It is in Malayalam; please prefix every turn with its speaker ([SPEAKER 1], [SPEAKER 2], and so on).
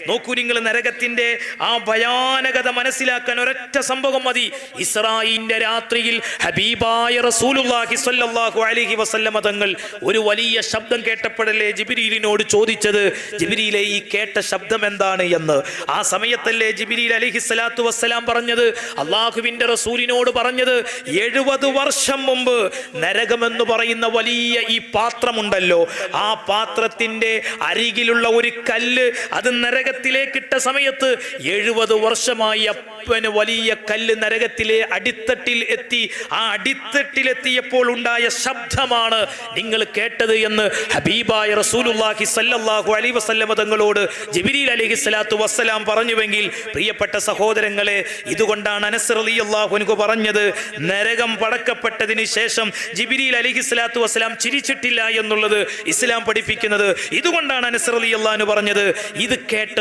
[SPEAKER 1] നോക്കൂ നിങ്ങൾ, നരകത്തിന്റെ ആ ഭയാനകത മനസ്സിലാക്കാൻ ഒരൊറ്റ സംഭവം മതി. ഇസ്രാഈലിന്റെ രാത്രിയിൽ ഹബീബായ റസൂലുള്ളാഹി സ്വല്ലല്ലാഹു അലൈഹി വസല്ലമ തങ്ങൾ ഒരു വലിയ ശബ്ദം കേട്ടപ്പോഴല്ലേ ജിബ്രീലിനോട് ചോദിച്ചത്, ജിബ്രീലേ ഈ കേട്ട ശബ്ദം എന്താണ് എന്ന്. ആ സമയത്തല്ലേ ജിബ്രീൽ അലൈഹിസ്സലാത്തു വസ്സലാം പറഞ്ഞത്, അള്ളാഹുവിന്റെ റസൂലിനോട് പറഞ്ഞത്, 70 വർഷം മുമ്പ് നരകമെന്ന് പറയുന്ന വലിയ ഈ പാത്രമുണ്ടല്ലോ, ആ പാത്രത്തിന്റെ അരികിലുള്ള ഒരു കല്ല് അത് നരകത്തിലേക്കിട്ട സമയത്ത് 70 വർഷമായി അപ്പന് വലിയ കല്ല് നരകത്തിലെ അടിത്തട്ടിൽ എത്തി. ആ അടിത്തട്ടിലെത്തിയപ്പോൾ ഉണ്ടായ ശബ്ദമാണ് നിങ്ങൾ കേട്ടത് എന്ന് ഹബീബായ റസൂലുള്ളാഹി സ്വല്ലല്ലാഹു അലൈഹി വസല്ലമ തങ്ങളോട് ജിബ്രീൽ അലൈഹിസ്സലാത്തു വസ്സലാം പറഞ്ഞുവെങ്കിൽ, പ്രിയപ്പെട്ട സഹോദരങ്ങളെ, ഇതുകൊണ്ടാണ് അനസ് റളിയല്ലാഹു അൻഹു പറഞ്ഞത്, നരകം പടക്കപ്പെട്ടതിന് ശേഷം ജിബ്രീൽ അലൈഹിസ്സലാത്തു വസ്സലാം ചിരിച്ചിട്ടില്ല എന്നുള്ളത് ഇസ്ലാം പഠിപ്പിക്കുന്നത്. ഇതുകൊണ്ടാണ് അനസ് റളിയല്ലാഹു അൻഹു പറഞ്ഞത്, ഇത് കേട്ട